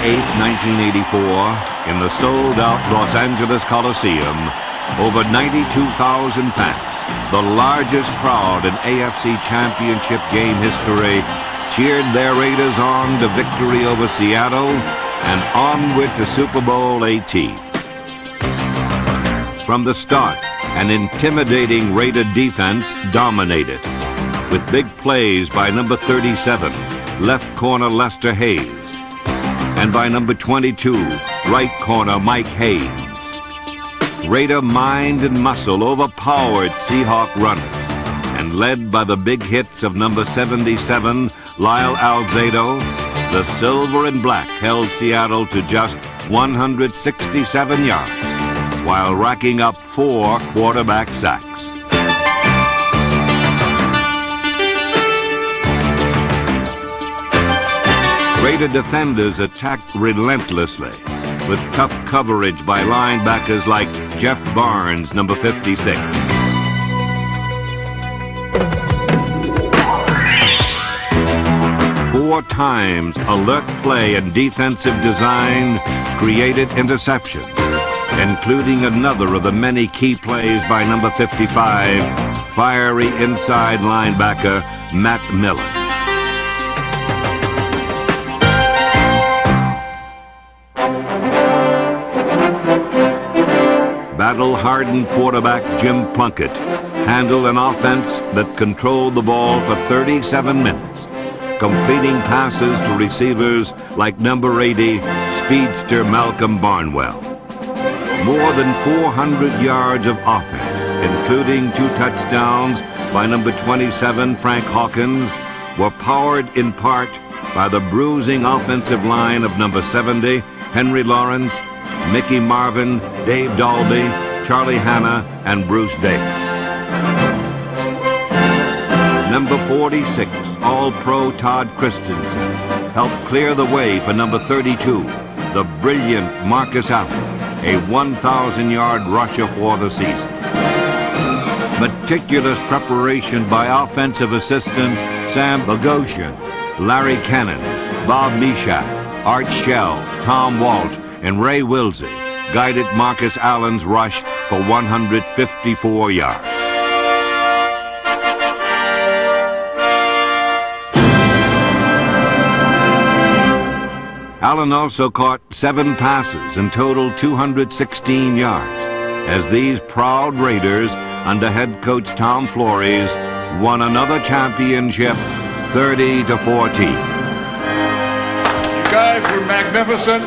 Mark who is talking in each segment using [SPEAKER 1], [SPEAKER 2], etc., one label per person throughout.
[SPEAKER 1] 8, 1984, in the sold-out Los Angeles Coliseum, over 92,000 fans, the largest crowd in AFC Championship game history, cheered their Raiders on to victory over Seattle and onward to Super Bowl 18. From the start, an intimidating Raider defense dominated, with big plays by number 37, left corner Lester Hayes, and by number 22, right corner Mike Hayes. Raider mind and muscle overpowered Seahawk runners, and led by the big hits of number 77, Lyle Alzado, the silver and black held Seattle to just 167 yards, while racking up 4 quarterback sacks. Raider defenders attacked relentlessly, with tough coverage by linebackers like Jeff Barnes, number 56. Four times alert play and defensive design created interceptions, including another of the many key plays by number 55, fiery inside linebacker Matt Miller. Battle-hardened quarterback Jim Plunkett handled an offense that controlled the ball for 37 minutes, completing passes to receivers like number 80, speedster Malcolm Barnwell. More than 400 yards of offense, including 2 touchdowns by number 27, Frank Hawkins, were powered in part by the bruising offensive line of number 70, Henry Lawrence, Mickey Marvin, Dave Dalby, Charlie Hanna, and Bruce Davis. Number 46, All-Pro Todd Christensen, helped clear the way for number 32, the brilliant Marcus Allen, a 1,000-yard rusher for the season. Meticulous preparation by offensive assistants Sam Bogosian, Larry Kennan, Bob Meshach, Art Shell, Tom Walsh, and Ray Wilsey guided Marcus Allen's rush for 154 yards. Allen also caught 7 passes and totaled 216 yards, as these proud Raiders, under head coach Tom Flores, won another championship 30-14.
[SPEAKER 2] You guys were magnificent.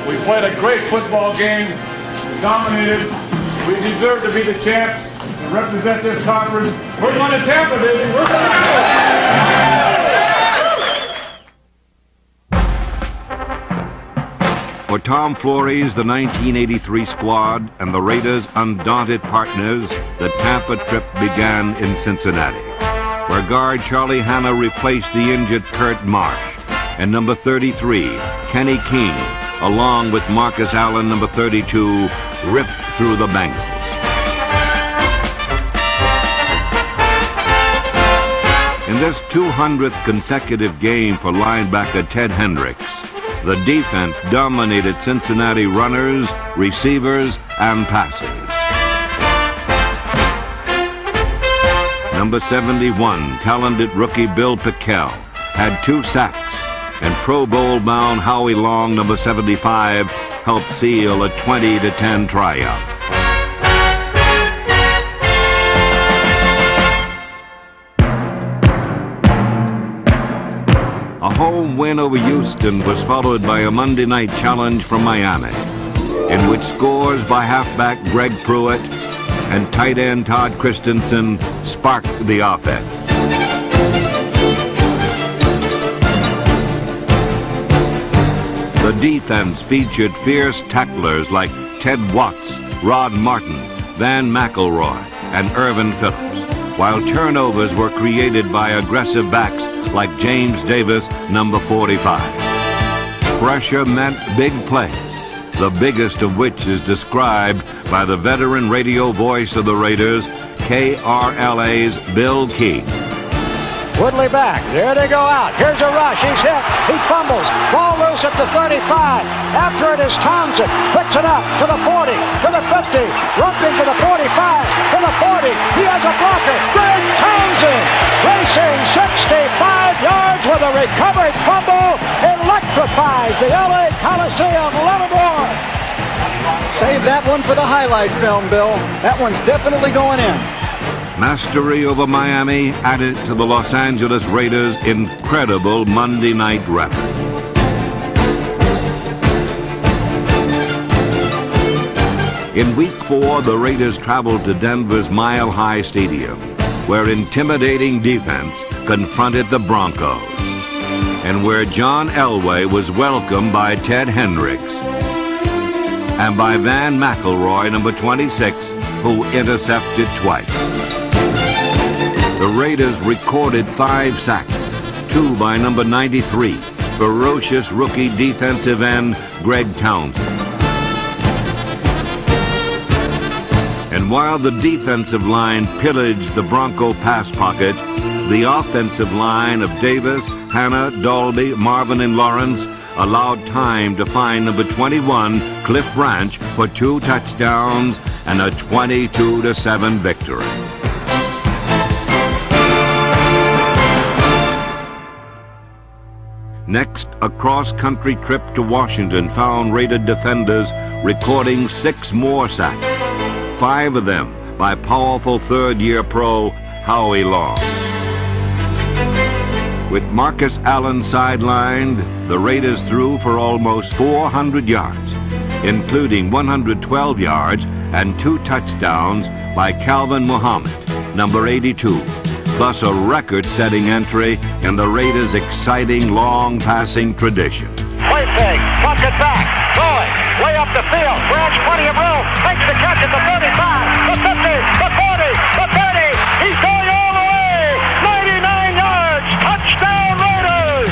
[SPEAKER 2] We played a great football game, dominated. We deserve to be the champs and represent this conference. We're going to Tampa, baby. We're going to
[SPEAKER 1] For Tom Flores, the 1983 squad, and the Raiders' undaunted partners, the Tampa trip began in Cincinnati, where guard Charlie Hanna replaced the injured Kurt Marsh, and number 33, Kenny King, along with Marcus Allen, number 32, ripped through the Bengals. In this 200th consecutive game for linebacker Ted Hendricks, the defense dominated Cincinnati runners, receivers, and passers. Number 71, talented rookie Bill Pickell, had 2 sacks, and Pro Bowl-bound Howie Long, number 75, helped seal a 20-10 triumph. A home win over Houston was followed by a Monday night challenge from Miami, in which scores by halfback Greg Pruitt and tight end Todd Christensen sparked the offense. The defense featured fierce tacklers like Ted Watts, Rod Martin, Van McElroy, and Irvin Phillips, while turnovers were created by aggressive backs like James Davis, number 45. Pressure meant big plays, the biggest of which is described by the veteran radio voice of the Raiders, KRLA's Bill King.
[SPEAKER 3] Woodley back. There they go out. Here's a rush. He's hit. He fumbles. Ball loose at the 35. After it is Townsend. Picks it up to the 40, to the 50. Rumping to the 45, to the 40. He has a blocker. Greg Townsend racing 65 yards with a recovered fumble. Electrifies the LA Coliseum. Let it more.
[SPEAKER 4] Save that one for the highlight film, Bill. That one's definitely going in.
[SPEAKER 1] Mastery over Miami added to the Los Angeles Raiders' incredible Monday night record. In Week 4, the Raiders traveled to Denver's Mile High Stadium, where intimidating defense confronted the Broncos, and where John Elway was welcomed by Ted Hendricks and by Van McElroy, number 26, who intercepted twice. The Raiders recorded 5 sacks, 2 by number 93, ferocious rookie defensive end Greg Townsend. And while the defensive line pillaged the Bronco pass pocket, the offensive line of Davis, Hanna, Dalby, Marvin, and Lawrence allowed time to find number 21, Cliff Branch, for 2 touchdowns and a 22-7 victory. Next, a cross-country trip to Washington found Raider defenders recording 6 more sacks, 5 of them by powerful third-year pro Howie Long. With Marcus Allen sidelined, the Raiders threw for almost 400 yards, including 112 yards and 2 touchdowns by Calvin Muhammad, number 82, plus a record-setting entry in the Raiders' exciting long passing tradition.
[SPEAKER 3] Play fake, Plunkett back, throwing, way up the field, Branch plenty of room, makes the catch at the 35, the 50, the 40, the 30, he's going all the way, 99 yards, touchdown Raiders,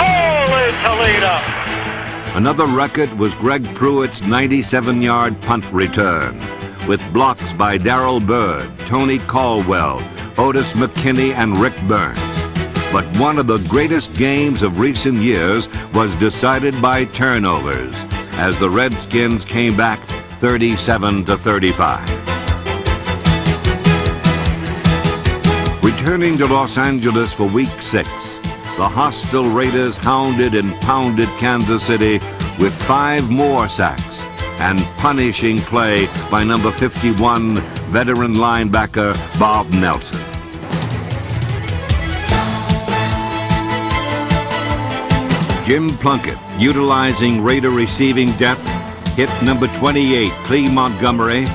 [SPEAKER 3] holy Toledo.
[SPEAKER 1] Another record was Greg Pruitt's 97-yard punt return, with blocks by Darrell Byrd, Tony Caldwell, Otis McKinney, and Rick Burns. But one of the greatest games of recent years was decided by turnovers, as the Redskins came back 37-35. Returning to Los Angeles for Week 6, the hostile Raiders hounded and pounded Kansas City with 5 more sacks and punishing play by number 51 veteran linebacker Bob Nelson. Jim Plunkett, utilizing Raider receiving depth, hit number 28 Clee Montgomery,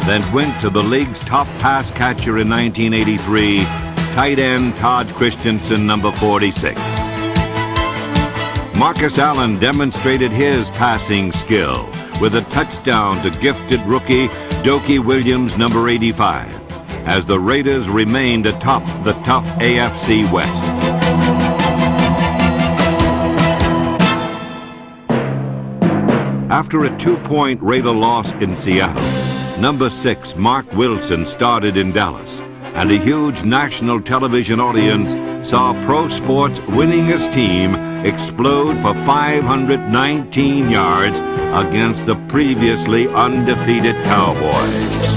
[SPEAKER 1] then went to the league's top pass catcher in 1983, tight end Todd Christensen, number 46. Marcus Allen demonstrated his passing skill with a touchdown to gifted rookie Dokie Williams, number 85, as the Raiders remained atop the tough AFC West. After a 2-point Raider loss in Seattle, number 6 Mark Wilson started in Dallas, and a huge national television audience saw pro sports' winningest team explode for 519 yards against the previously undefeated Cowboys.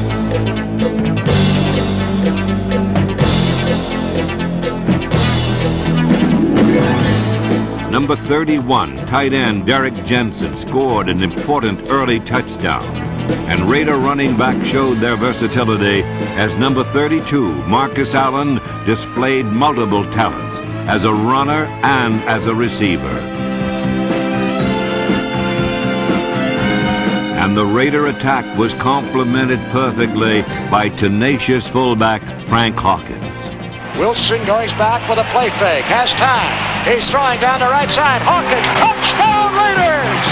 [SPEAKER 1] Number 31, tight end Derek Jensen scored an important early touchdown, and Raider running back showed their versatility as number 32, Marcus Allen, displayed multiple talents as a runner and as a receiver. And the Raider attack was complemented perfectly by tenacious fullback Frank Hawkins.
[SPEAKER 3] Wilson goes back with a play fake, has time. He's throwing down the right side. Hawkins, touchdown Raiders!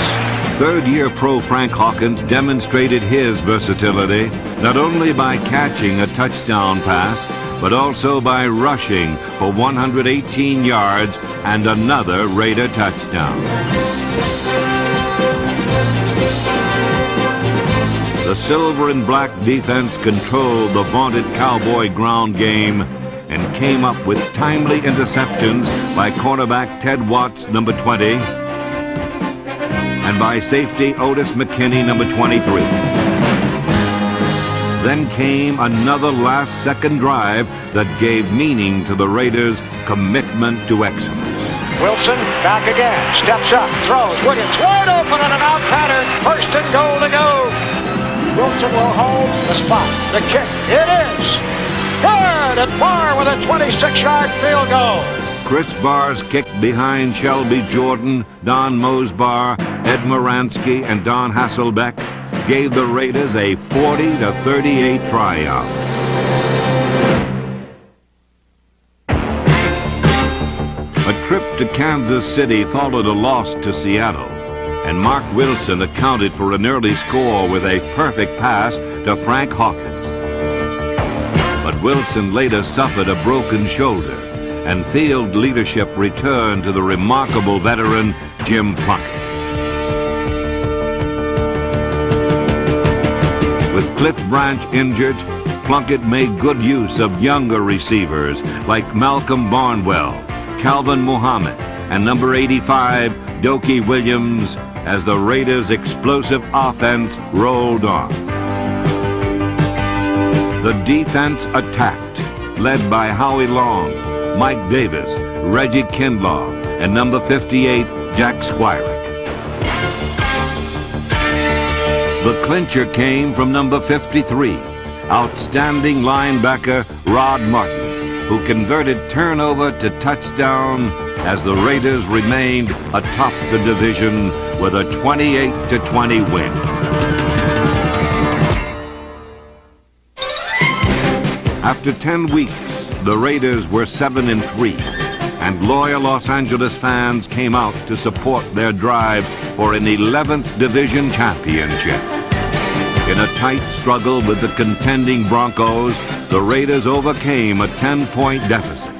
[SPEAKER 1] Third-year pro Frank Hawkins demonstrated his versatility, not only by catching a touchdown pass, but also by rushing for 118 yards and another Raider touchdown. The silver and black defense controlled the vaunted Cowboy ground game, and came up with timely interceptions by cornerback Ted Watts, number 20, and by safety Otis McKinney, number 23. Then came another last-second drive that gave meaning to the Raiders' commitment to excellence.
[SPEAKER 3] Wilson back again, steps up, throws. Williams wide open on an out pattern. First and goal to go. Wilson will hold the spot. The kick, it is good, and Barr with a 26-yard field goal.
[SPEAKER 1] Chris Barr's kick behind Shelby Jordan, Don Mosbar, Ed Moransky, and Don Hasselbeck gave the Raiders a 40-38 triumph. A trip to Kansas City followed a loss to Seattle, and Mark Wilson accounted for an early score with a perfect pass to Frank Hawkins. But Wilson later suffered a broken shoulder, and field leadership returned to the remarkable veteran Jim Plunkett. With Cliff Branch injured, Plunkett made good use of younger receivers like Malcolm Barnwell, Calvin Muhammad, and number 85, Dokie Williams, as the Raiders' explosive offense rolled on. The defense attacked, led by Howie Long, Mike Davis, Reggie Kinlaw, and number 58, Jack Squirek. The clincher came from number 53, outstanding linebacker Rod Martin, who converted turnover to touchdown as the Raiders remained atop the division with a 28-20 win. After 10 weeks, the Raiders were 7-3, and loyal Los Angeles fans came out to support their drive for an 11th division championship. In a tight struggle with the contending Broncos, the Raiders overcame a 10-point deficit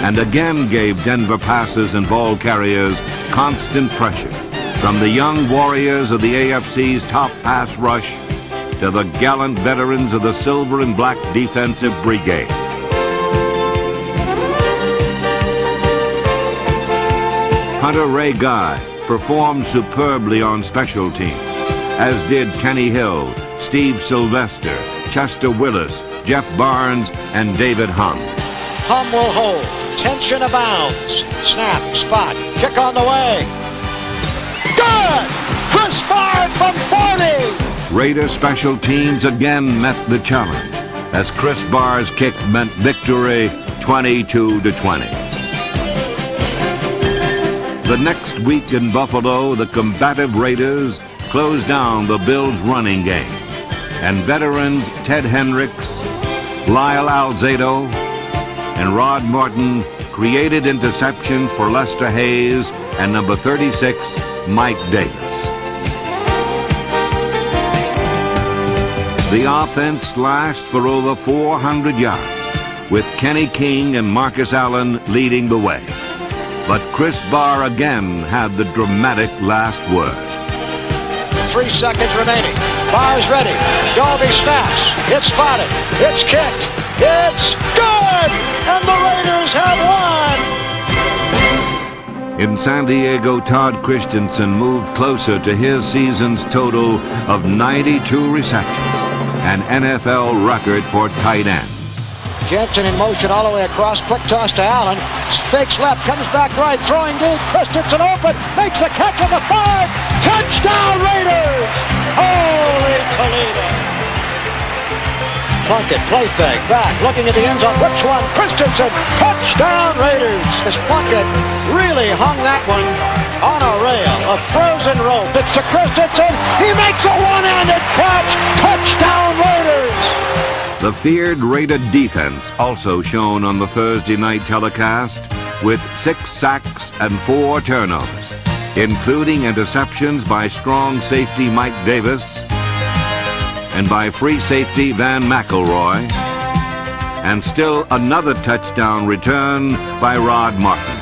[SPEAKER 1] and again gave Denver passers and ball carriers constant pressure, from the young warriors of the AFC's top pass rush to the gallant veterans of the silver and black defensive brigade. Hunter Ray Guy performed superbly on special teams, as did Kenny Hill, Steve Sylvester, Chester Willis, Jeff Barnes, and David Hum.
[SPEAKER 3] Hum will hold. Tension abounds. Snap, spot, kick on the way. Good! Chris Barr from 40!
[SPEAKER 1] Raider special teams again met the challenge, as Chris Barr's kick meant victory 22-20. The next week in Buffalo, the combative Raiders closed down the Bills' running game, and veterans Ted Hendricks, Lyle Alzado, and Rod Martin created interceptions for Lester Hayes and number 36, Mike Davis. The offense slashed for over 400 yards, with Kenny King and Marcus Allen leading the way. But Chris Barr again had the dramatic last word.
[SPEAKER 3] 3 seconds remaining. Barr's ready. Shelby snaps. It's spotted. It's kicked. It's good! And the Raiders have won!
[SPEAKER 1] In San Diego, Todd Christensen moved closer to his season's total of 92 receptions, an NFL record for tight ends.
[SPEAKER 3] Jensen in motion all the way across. Quick toss to Allen. Fakes left, comes back right, throwing deep. Christensen open, makes the catch at the 5. Touchdown Raiders! Holy Toledo! Plunkett, play fake, back, looking at the end zone. Which one? Christensen! Touchdown Raiders! As Plunkett really hung that one on a rail, a frozen rope. It's to Christensen. He makes a one-handed catch. Touchdown Raiders!
[SPEAKER 1] The feared Raider defense also shown on the Thursday night telecast with 6 sacks and 4 turnovers, including interceptions by strong safety Mike Davis and by free safety Van McElroy, and still another touchdown return by Rod Martin.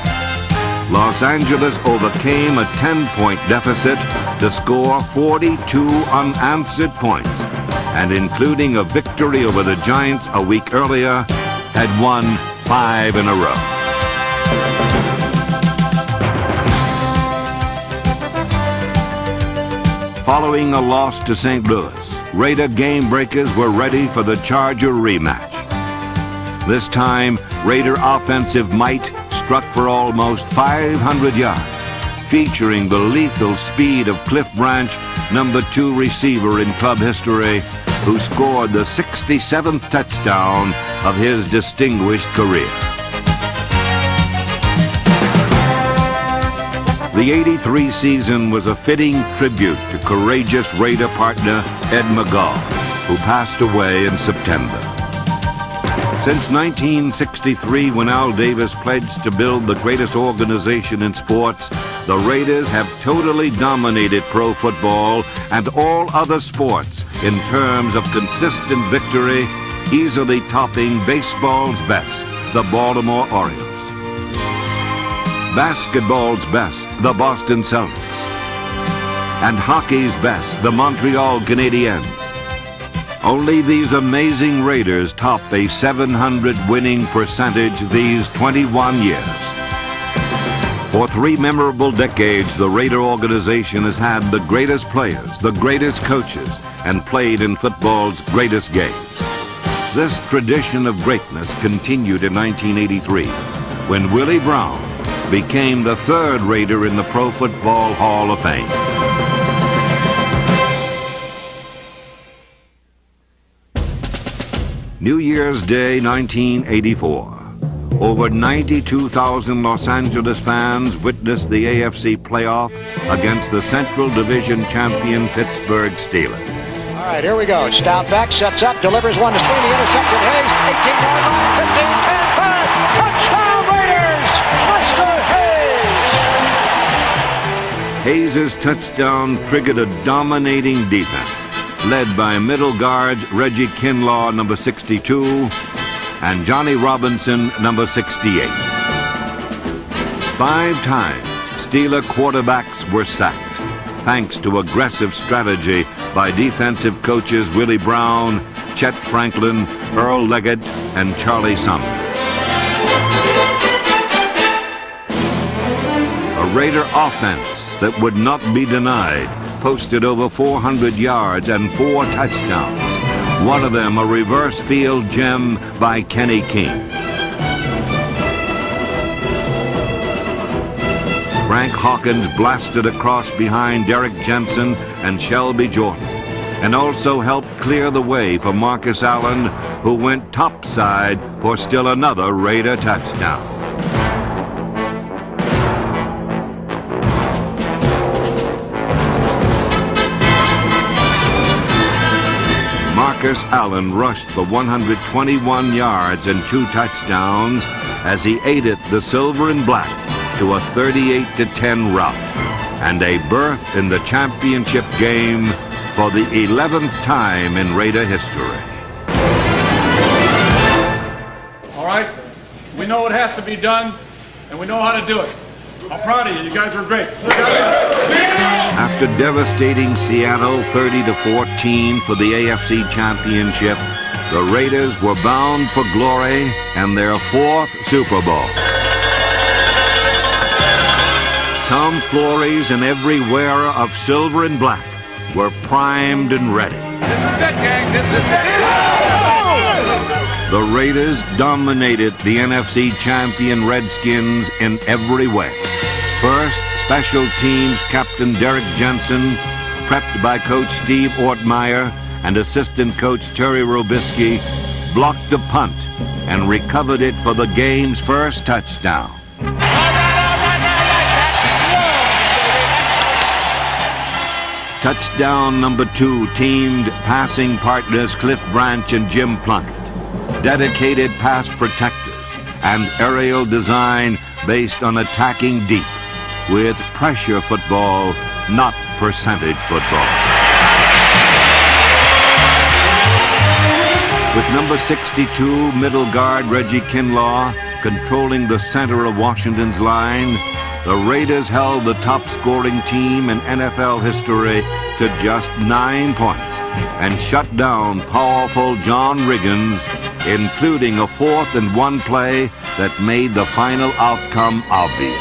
[SPEAKER 1] Los Angeles overcame a 10-point deficit to score 42 unanswered points, and including a victory over the Giants a week earlier, had won 5 in a row. Following a loss to St. Louis, Raider game breakers were ready for the Charger rematch. This time, Raider offensive might struck for almost 500 yards, featuring the lethal speed of Cliff Branch, number 2 receiver in club history, who scored the 67th touchdown of his distinguished career. The '83 season was a fitting tribute to courageous Raider partner Ed McGaw, who passed away in September. Since 1963, when Al Davis pledged to build the greatest organization in sports, the Raiders have totally dominated pro football and all other sports in terms of consistent victory, easily topping baseball's best, the Baltimore Orioles. Basketball's best, the Boston Celtics. And hockey's best, the Montreal Canadiens. Only these amazing Raiders top a .700 winning percentage these 21 years. For 3 memorable decades, the Raider organization has had the greatest players, the greatest coaches, and played in football's greatest games. This tradition of greatness continued in 1983, when Willie Brown became the 3rd Raider in the Pro Football Hall of Fame. New Year's Day 1984. Over 92,000 Los Angeles fans witnessed the AFC playoff against the Central Division champion Pittsburgh Steelers.
[SPEAKER 3] All right, here we go. Stout back, sets up, delivers one to Sweeney, intercepted Hayes, 18-yard line, 15, 10, 5, touchdown Raiders! Mr. Hayes!
[SPEAKER 1] Hayes' touchdown triggered a dominating defense, led by middle guards Reggie Kinlaw, number 62, and Johnny Robinson, number 68. 5 times, Steeler quarterbacks were sacked, thanks to aggressive strategy by defensive coaches Willie Brown, Chet Franklin, Earl Leggett, and Charlie Sumner. A Raider offense that would not be denied posted over 400 yards and 4 touchdowns, one of them a reverse field gem by Kenny King. Frank Hawkins blasted across behind Derek Jensen and Shelby Jordan, and also helped clear the way for Marcus Allen, who went topside for still another Raider touchdown. Marcus Allen rushed for 121 yards and 2 touchdowns as he aided the Silver and Black to a 38-10 rout and a berth in the championship game for the 11th time in Raider history.
[SPEAKER 2] All right, we know it has to be done, and we know how to do it. I'm proud of you. You guys were great.
[SPEAKER 1] After devastating Seattle 30-14 for the AFC Championship, the Raiders were bound for glory and their 4th Super Bowl. Tom Flores and every wearer of silver and black were primed and ready.
[SPEAKER 2] This is it, gang. This is it.
[SPEAKER 1] The Raiders dominated the NFC champion Redskins in every way. First, special teams captain Derek Jensen, prepped by coach Steve Ortmeyer and assistant coach Terry Robisky, blocked a punt and recovered it for the game's first touchdown. Touchdown number 2 teamed passing partners Cliff Branch and Jim Plunkett. Dedicated pass protectors and aerial design based on attacking deep with pressure football, not percentage football. With number 62 middle guard Reggie Kinlaw controlling the center of Washington's line, the Raiders held the top-scoring team in NFL history to just 9 points and shut down powerful John Riggins including a 4th and 1 play that made the final outcome obvious.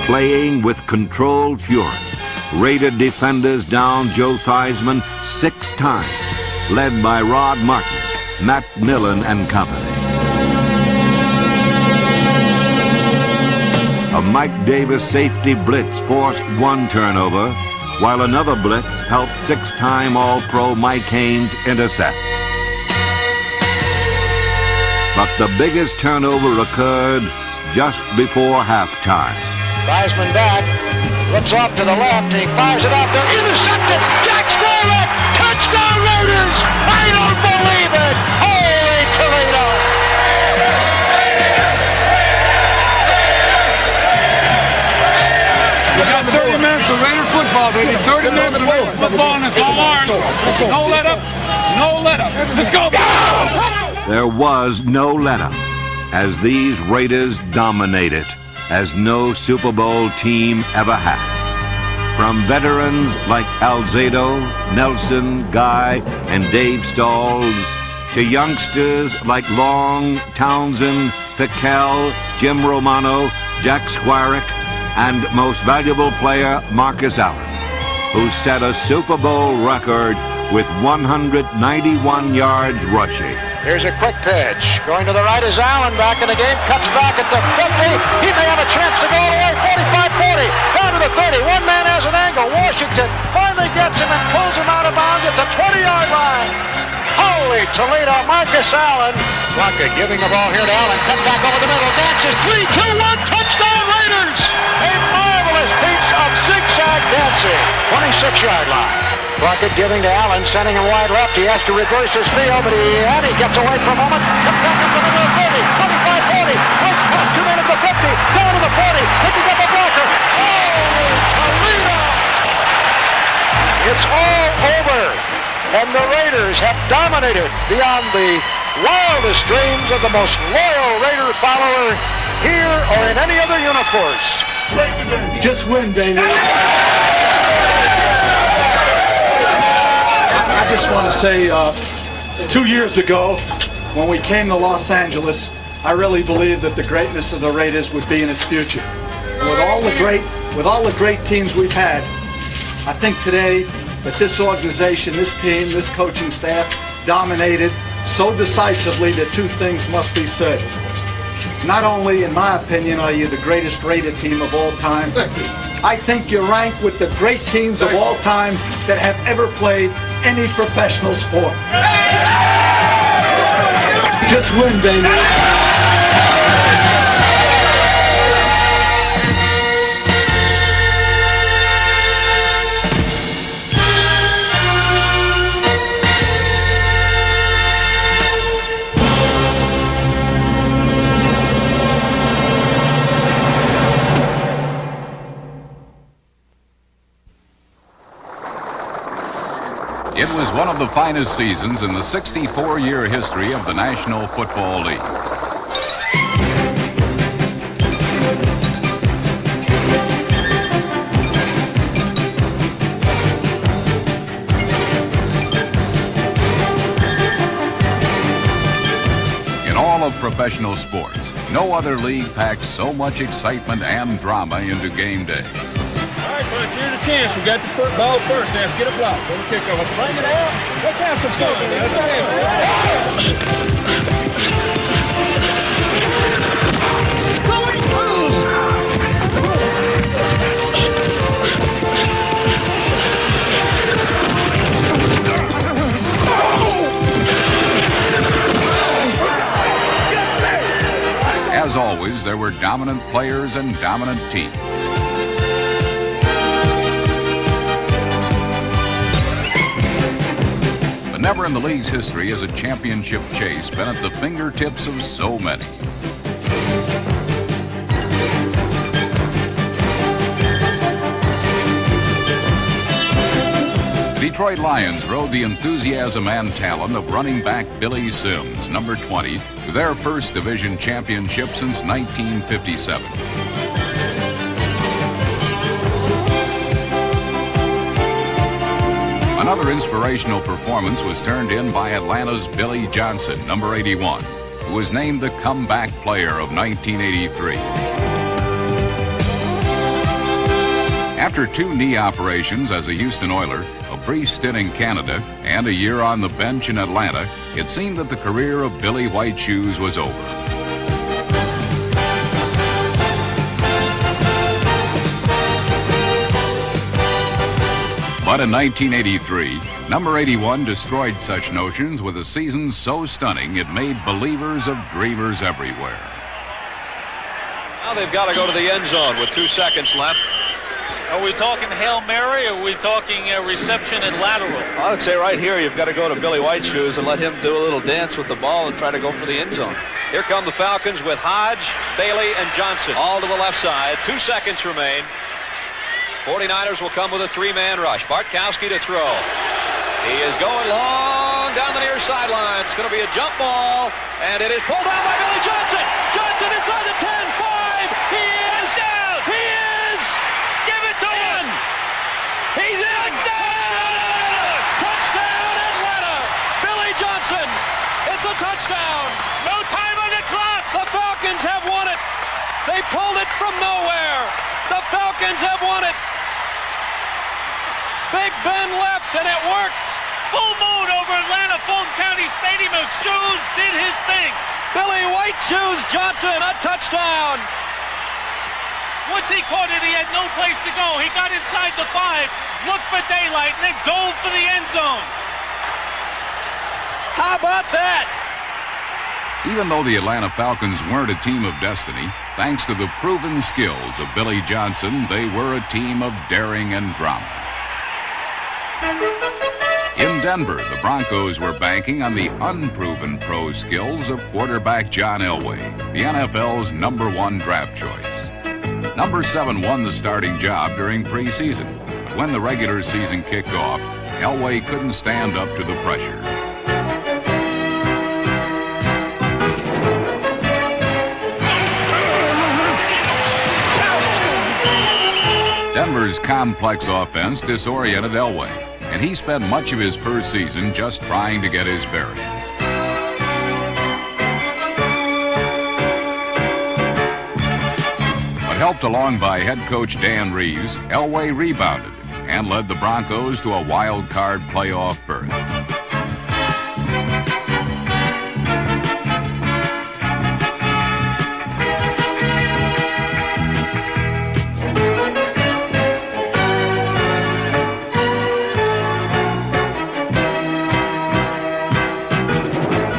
[SPEAKER 1] Playing with controlled fury, Raider defenders downed Joe Theismann 6 times, led by Rod Martin, Matt Millen and company. A Mike Davis safety blitz forced 1 turnover, while another blitz helped 6-time All-Pro Mike Haynes intercept. But the biggest turnover occurred just before halftime.
[SPEAKER 3] Theismann back, looks off to the left, and he fires it out there, intercepted, Jack Squirrel, touchdown Raiders! I don't believe it! Holy Toledo!
[SPEAKER 2] We got 30 minutes of Raider football, baby. 30 minutes of Raider football, and it's all ours. No let up, no let up. Let's go!
[SPEAKER 1] There was no let-up, as these Raiders dominated, as no Super Bowl team ever had. From veterans like Alzado, Nelson, Guy, and Dave Stalls, to youngsters like Long, Townsend, Pickell, Jim Romano, Jack Squirek, and most valuable player Marcus Allen, who set a Super Bowl record with 191 yards rushing.
[SPEAKER 3] Here's a quick pitch. Going to the right is Allen back in the game. Cuts back at the 50. He may have a chance to go all the way. 45-40. Down to the 30. One man has an angle. Washington finally gets him and pulls him out of bounds at the 20-yard line. Holy Toledo, Marcus Allen. Plunkett giving the ball here to Allen. Cut back over the middle. Dances 3, 2, 1. Touchdown Raiders. A marvelous piece of zigzag dancing. 26-yard line. Plunkett giving to Allen, sending him wide left. He has to reverse his field, but he gets away for a moment. Comes back up to the middle, 30, 25, 40. Breaks past 2 men at the 50, down to the 40, picking up a blocker. Holy Toledo! It's all over, and the Raiders have dominated beyond the wildest dreams of the most loyal Raider follower here or in any other universe.
[SPEAKER 5] Just win, baby. I just want to say, 2 years ago, when we came to Los Angeles, I really believed that the greatness of the Raiders would be in its future. And with all the great teams we've had, I think today that this organization, this team, this coaching staff dominated so decisively that 2 things must be said. Not only, in my opinion, are you the greatest Raider team of all time, I think you rank with the great teams of all time that have ever played any professional sport. Just win, baby.
[SPEAKER 6] It was one of the finest seasons in the 64-year history of the National Football League. In all of professional sports, no other league packs so much excitement and drama into game day.
[SPEAKER 2] All right, Bunch, here's a chance. We got the ball first. Now, let's get a block. Go to kickoff. Let's bring it out. Let's have some fun. Let's
[SPEAKER 6] As always, there were dominant players and dominant teams. But never in the league's history has a championship chase been at the fingertips of so many. Detroit Lions rode the enthusiasm and talent of running back Billy Sims, number 20, to their first division championship since 1957. Another inspirational performance was turned in by Atlanta's Billy Johnson, number 81, who was named the comeback player of 1983. After 2 knee operations as a Houston Oiler, a brief stint in Canada, and a year on the bench in Atlanta, it seemed that the career of Billy White Shoes was over. But in 1983, number 81 destroyed such notions with a season so stunning it made believers of dreamers everywhere.
[SPEAKER 7] Now they've got to go to the end zone with 2 seconds left.
[SPEAKER 8] Are we talking Hail Mary, or are we talking reception and lateral?
[SPEAKER 7] I would say right here you've got to go to Billy White Shoes and let him do a little dance with the ball and try to go for the end zone. Here come the Falcons with Hodge, Bailey, and Johnson all to the left side. 2 seconds remain. 49ers will come with a 3-man rush. Bartkowski to throw. He is going long down the near sideline. It's going to be a jump ball, and it is pulled down by Billy Johnson. Johnson inside the 10, 5. He is down. He is. Give it to him. He's in. Touchdown. Touchdown, Atlanta. Billy Johnson. It's a touchdown.
[SPEAKER 8] No time on the clock.
[SPEAKER 7] The Falcons have won it. They pulled it from nowhere. The Falcons have won it. Big Ben left, and it worked.
[SPEAKER 8] Full moon over Atlanta, Fulton County Stadium, and Shoes did his thing.
[SPEAKER 7] Billy White Shoes Johnson, a touchdown.
[SPEAKER 8] Once he caught it, he had no place to go. He got inside the 5, looked for daylight, and then dove for the end zone.
[SPEAKER 7] How about that?
[SPEAKER 6] Even though the Atlanta Falcons weren't a team of destiny, thanks to the proven skills of Billy Johnson, they were a team of daring and drama. In Denver, the Broncos were banking on the unproven pro skills of quarterback John Elway, the NFL's #1 draft choice. Number 7 won the starting job during preseason, but when the regular season kicked off, Elway couldn't stand up to the pressure. Denver's complex offense disoriented Elway, and he spent much of his first season just trying to get his bearings. But helped along by head coach Dan Reeves, Elway rebounded and led the Broncos to a wild card playoff berth.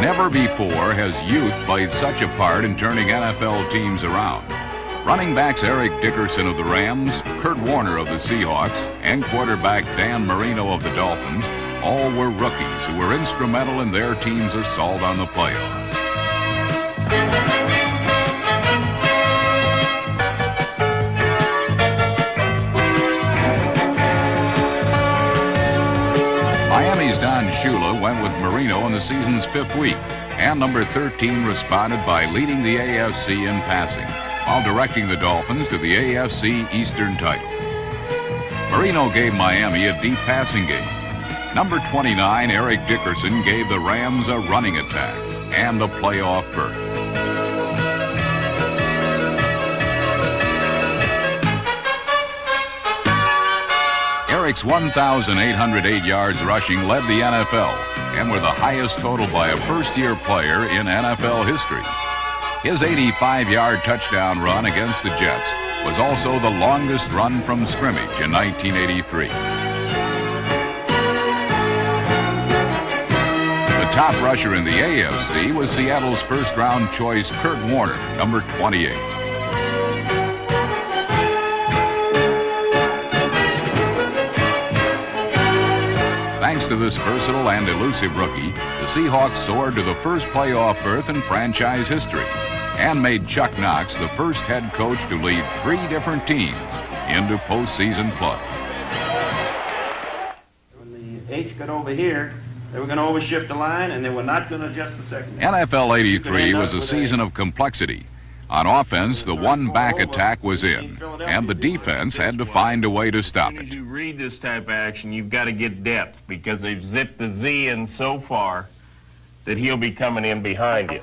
[SPEAKER 6] Never before has youth played such a part in turning NFL teams around. Running backs Eric Dickerson of the Rams, Kurt Warner of the Seahawks, and quarterback Dan Marino of the Dolphins all were rookies who were instrumental in their team's assault on the playoffs. Miami's Don Shula went with Marino in the season's 5th week, and number 13 responded by leading the AFC in passing, while directing the Dolphins to the AFC Eastern title. Marino gave Miami a deep passing game. Number 29, Eric Dickerson, gave the Rams a running attack and a playoff berth. Eric's 1,808 yards rushing led the NFL and were the highest total by a first-year player in NFL history. His 85-yard touchdown run against the Jets was also the longest run from scrimmage in 1983. The top rusher in the AFC was Seattle's first-round choice Kurt Warner, number 28. Thanks to this versatile and elusive rookie, the Seahawks soared to the first playoff berth in franchise history and made Chuck Knox the first head coach to lead 3 different teams into postseason play.
[SPEAKER 9] When the H got over here, they were going to overshift the line, and they were not going to adjust the second.
[SPEAKER 6] NFL 83 was a season of complexity. On offense, the one-back attack was in, and the defense had to find a way to stop
[SPEAKER 10] As
[SPEAKER 6] it.
[SPEAKER 10] you read this type of action, you've got to get depth because they've zipped the Z in so far that he'll be coming in behind you.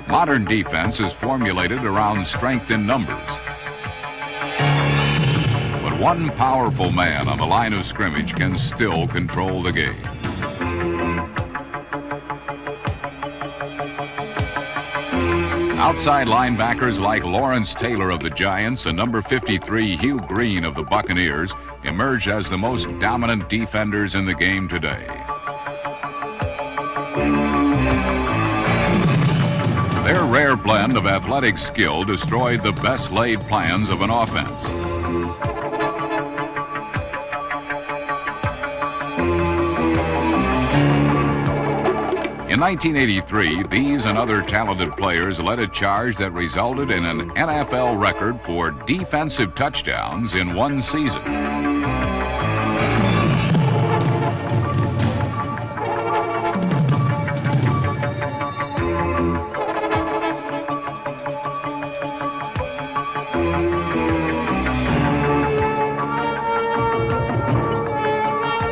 [SPEAKER 6] Modern defense is formulated around strength in numbers. But one powerful man on the line of scrimmage can still control the game. Outside linebackers like Lawrence Taylor of the Giants and number 53 Hugh Green of the Buccaneers emerged as the most dominant defenders in the game today. Their rare blend of athletic skill destroyed the best laid plans of an offense. In 1983, these and other talented players led a charge that resulted in an NFL record for defensive touchdowns in one season.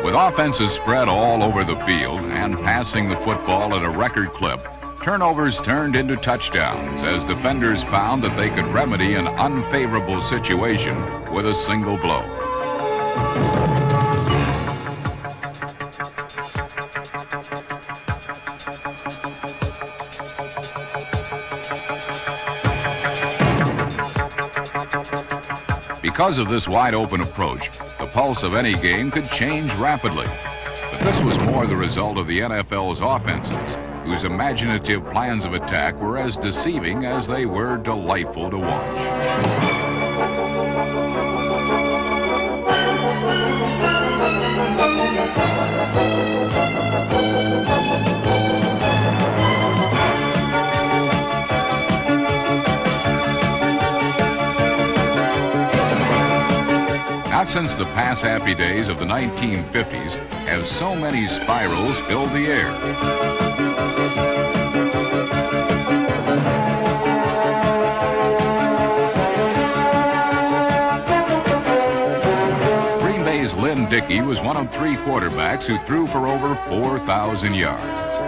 [SPEAKER 6] With offenses spread all over the field and passing the football at a record clip, turnovers turned into touchdowns as defenders found that they could remedy an unfavorable situation with a single blow. Because of this wide-open approach, the pulse of any game could change rapidly. But this was more the result of the NFL's offenses, whose imaginative plans of attack were as deceiving as they were delightful to watch. Not since the pass-happy days of the 1950s have so many spirals filled the air. Green Bay's Lynn Dickey was one of three quarterbacks who threw for over 4,000 yards.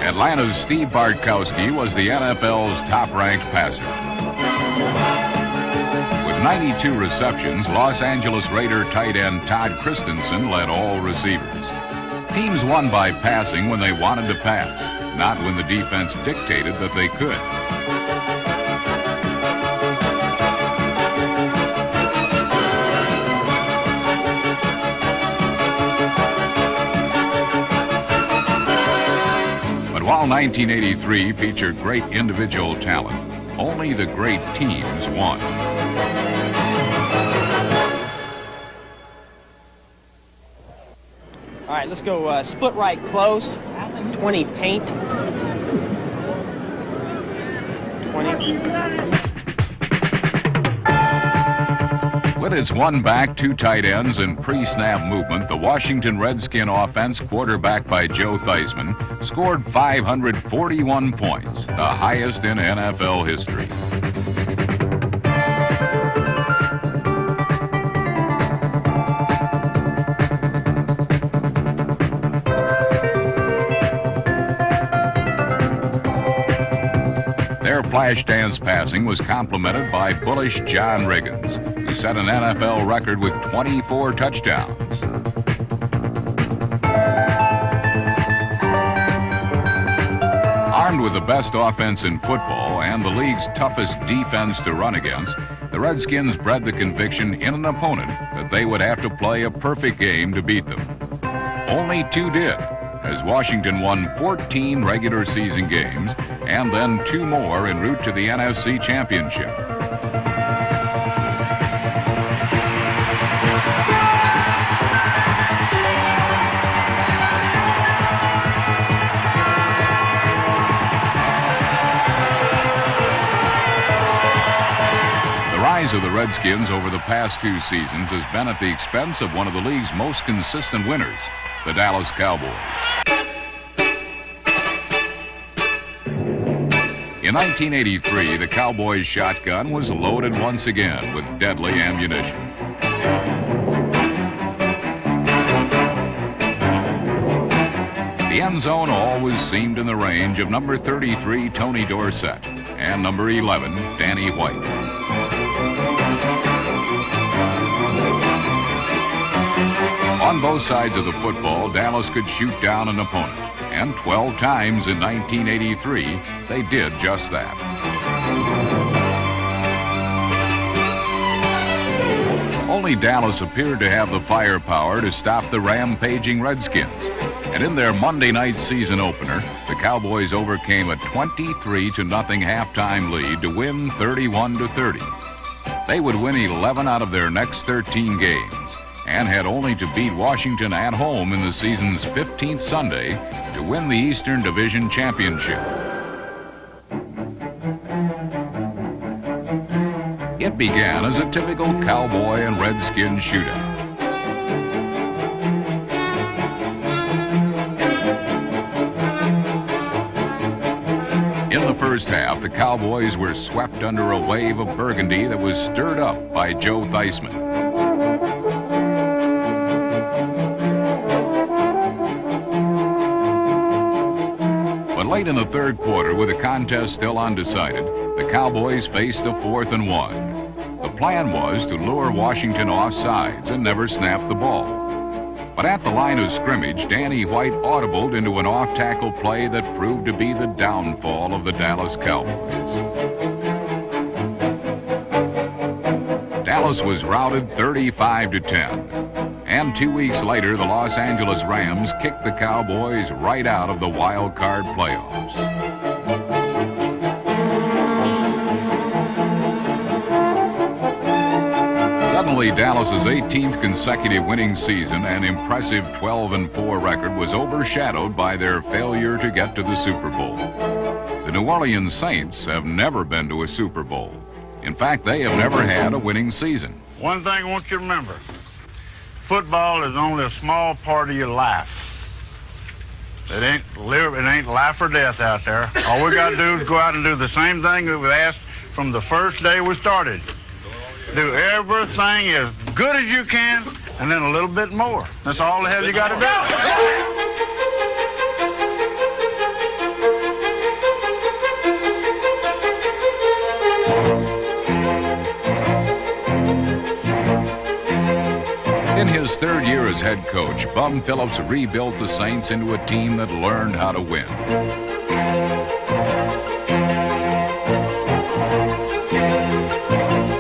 [SPEAKER 6] Atlanta's Steve Bartkowski was the NFL's top-ranked passer. With 92 receptions, Los Angeles Raider tight end Todd Christensen led all receivers. Teams won by passing when they wanted to pass, not when the defense dictated that they could. While 1983 featured great individual talent, only the great teams won.
[SPEAKER 9] All right, let's go split right close, 20 paint. 20.
[SPEAKER 6] With its one back, two tight ends, and pre-snap movement, the Washington Redskin offense, quarterbacked by Joe Theismann, scored 541 points, the highest in NFL history. Their flash dance passing was complemented by bullish John Riggins, who set an NFL record with 24 touchdowns. Armed with the best offense in football and the league's toughest defense to run against, the Redskins bred the conviction in an opponent that they would have to play a perfect game to beat them. Only two did, as Washington won 14 regular season games and then 2 more en route to the NFC Championship. The rise of the Redskins over the past 2 seasons has been at the expense of one of the league's most consistent winners, the Dallas Cowboys. In 1983, the Cowboys' shotgun was loaded once again with deadly ammunition. The end zone always seemed in the range of number 33, Tony Dorsett, and number 11, Danny White. On both sides of the football, Dallas could shoot down an opponent, and 12 times in 1983, they did just that. Only Dallas appeared to have the firepower to stop the rampaging Redskins, and in their Monday night season opener, the Cowboys overcame a 23-0 halftime lead to win 31-30. They would win 11 out of their next 13 games, and had only to beat Washington at home in the season's 15th Sunday to win the Eastern Division Championship. It began as a typical Cowboy and Redskin shootout. In the first half, the Cowboys were swept under a wave of burgundy that was stirred up by Joe Theismann. Late in the third quarter, with the contest still undecided, the Cowboys faced a 4th and 1. The plan was to lure Washington off sides and never snap the ball. But at the line of scrimmage, Danny White audibled into an off-tackle play that proved to be the downfall of the Dallas Cowboys. Dallas was routed 35-10. And 2 weeks later, the Los Angeles Rams kicked the Cowboys right out of the wild card playoffs. Suddenly, Dallas's 18th consecutive winning season and impressive 12-4 record was overshadowed by their failure to get to the Super Bowl. The New Orleans Saints have never been to a Super Bowl. In fact, they have never had a winning season.
[SPEAKER 11] One thing I want you to remember. Football is only a small part of your life. It ain't life or death out there. All we got to do is go out and do the same thing that we've asked from the first day we started. Do everything as good as you can, and then a little bit more. That's all the hell you got to do.
[SPEAKER 6] In his 3rd year as head coach, Bum Phillips rebuilt the Saints into a team that learned how to win.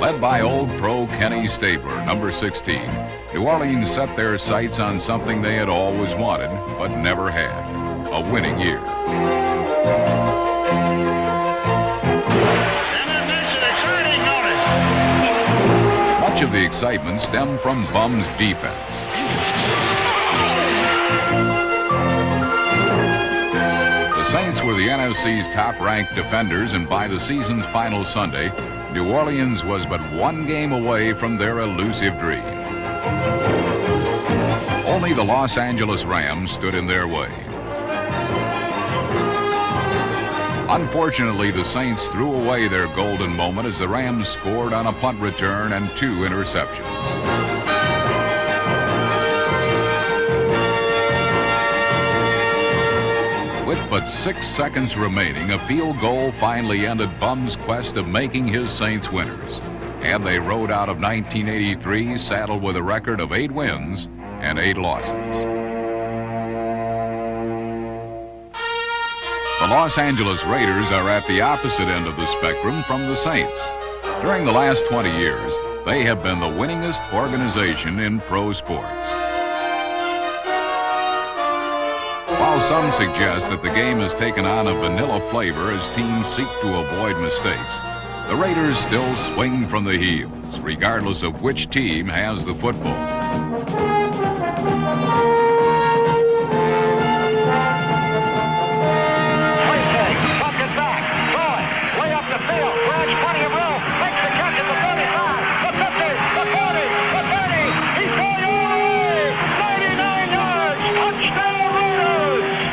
[SPEAKER 6] Led by old pro Kenny Stabler, number 16, New Orleans set their sights on something they had always wanted, but never had: a winning year. Much of the excitement stemmed from Bum's defense. The Saints were the NFC's top-ranked defenders, and by the season's final Sunday, New Orleans was but 1 game away from their elusive dream. Only the Los Angeles Rams stood in their way. Unfortunately, the Saints threw away their golden moment as the Rams scored on a punt return and 2 interceptions. With but 6 seconds remaining, a field goal finally ended Bum's quest of making his Saints winners, and they rode out of 1983 saddled with a record of 8 wins and 8 losses. The Los Angeles Raiders are at the opposite end of the spectrum from the Saints. During the last 20 years, they have been the winningest organization in pro sports. While While some suggest that the game has taken on a vanilla flavor as teams seek to avoid mistakes, the Raiders still swing from the heels, regardless of which team has the football.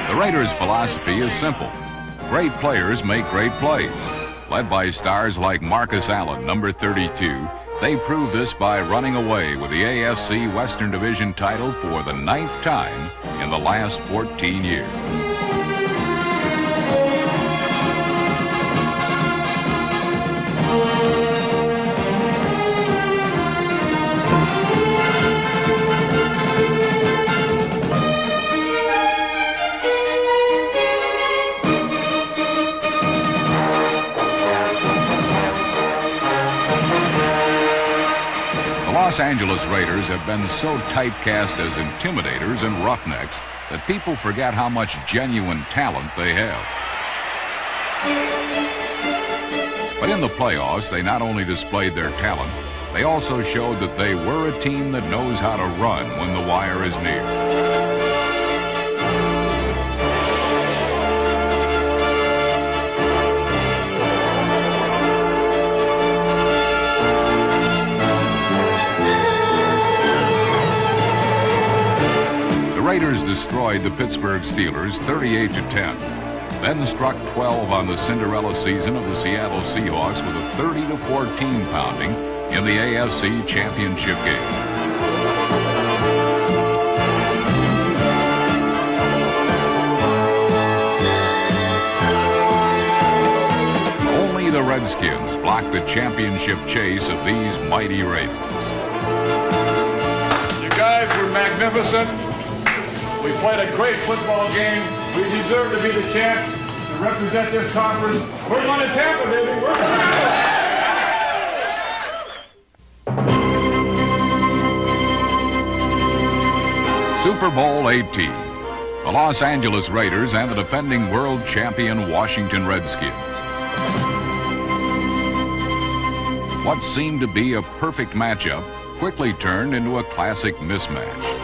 [SPEAKER 6] The Raiders' philosophy is simple. Great players make great plays. Led by stars like Marcus Allen, number 32, they prove this by running away with the AFC Western Division title for the 9th time in the last 14 years. The Los Angeles Raiders have been so typecast as intimidators and roughnecks that people forget how much genuine talent they have. But in the playoffs, they not only displayed their talent, they also showed that they were a team that knows how to run when the wire is near. The Raiders destroyed the Pittsburgh Steelers 38-10, then struck 12 on the Cinderella season of the Seattle Seahawks with a 30-14 pounding in the AFC Championship game. Only the Redskins blocked the championship chase of these mighty Raiders.
[SPEAKER 2] You guys were magnificent. We played a great football game. We deserve to be the champs and represent this conference. We're going to Tampa, baby. We're going to
[SPEAKER 6] Super Bowl 18. The Los Angeles Raiders and the defending world champion Washington Redskins. What seemed to be a perfect matchup quickly turned into a classic mismatch.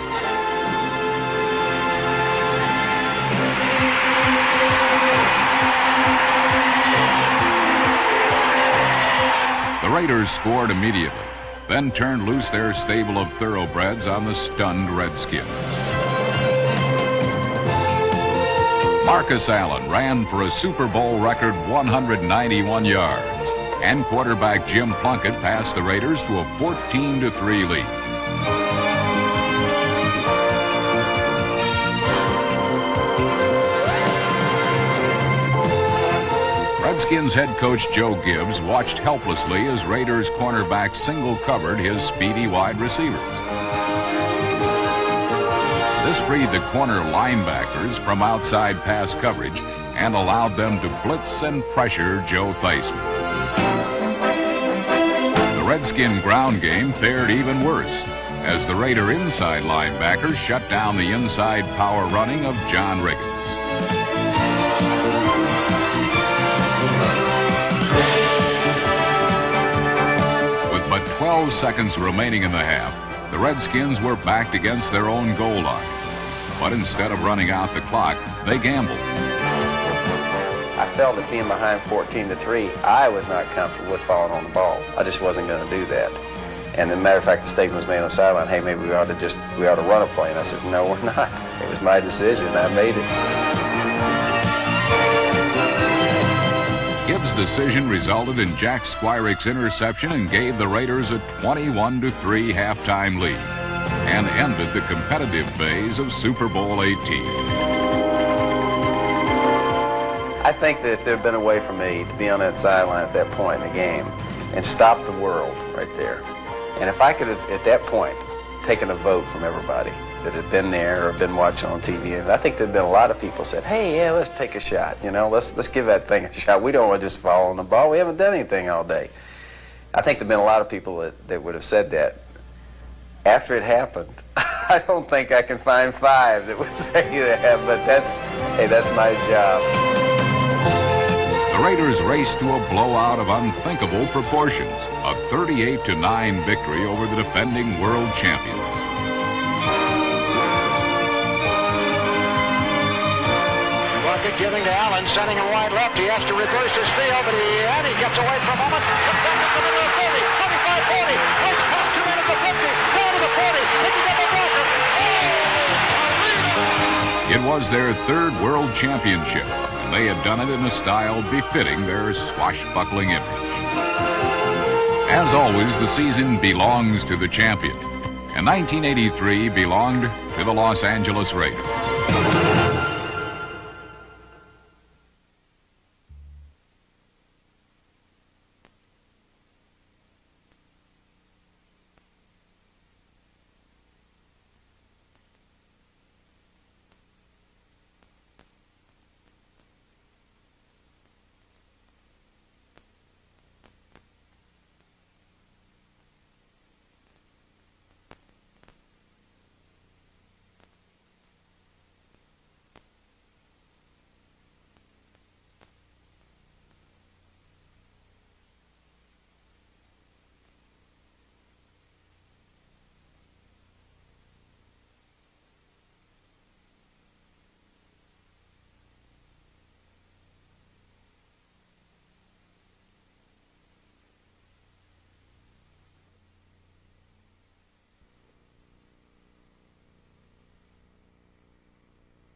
[SPEAKER 6] The Raiders scored immediately, then turned loose their stable of thoroughbreds on the stunned Redskins. Marcus Allen ran for a Super Bowl record 191 yards, and quarterback Jim Plunkett passed the Raiders to a 14-3 lead. Redskins head coach Joe Gibbs watched helplessly as Raiders cornerback single-covered his speedy wide receivers. This freed the corner linebackers from outside pass coverage and allowed them to blitz and pressure Joe Theismann. The Redskin ground game fared even worse as the Raider inside linebackers shut down the inside power running of John Riggins. But 12 seconds remaining in the half, the Redskins were backed against their own goal line. But instead of running out the clock, they gambled.
[SPEAKER 12] I felt that being behind 14-3, I was not comfortable with falling on the ball. I just wasn't going to do that. And as a matter of fact, the statement was made on the sideline, hey, maybe we ought to run a play. And I said, no, we're not. It was my decision. I made it.
[SPEAKER 6] Gibbs' decision resulted in Jack Squirick's interception and gave the Raiders a 21-3 halftime lead and ended the competitive phase of Super Bowl 18.
[SPEAKER 12] I think that if there had been a way for me to be on that sideline at that point in the game and stop the world right there, and if I could have, at that point, taken a vote from everybody that had been there or been watching on TV, and I think there'd been a lot of people said, hey, yeah, let's take a shot, you know, let's give that thing a shot. We don't want to just fall on the ball. We haven't done anything all day. I think there'd been a lot of people that would have said that. After it happened, I don't think I can find 5 that would say that, but that's my job.
[SPEAKER 6] The Raiders raced to a blowout of unthinkable proportions, a 38-9 victory over the defending world champions.
[SPEAKER 3] Giving to Allen, sending him wide left. He has to reverse his field, but he gets away for a moment. Comes back up to the middle of 30, 25, 40. Right past 2 men at the 50, down to the 40, picking up a blocker.
[SPEAKER 6] It was their 3rd world championship, and they had done it in a style befitting their swashbuckling image. As always, the season belongs to the champion, and 1983 belonged to the Los Angeles Raiders.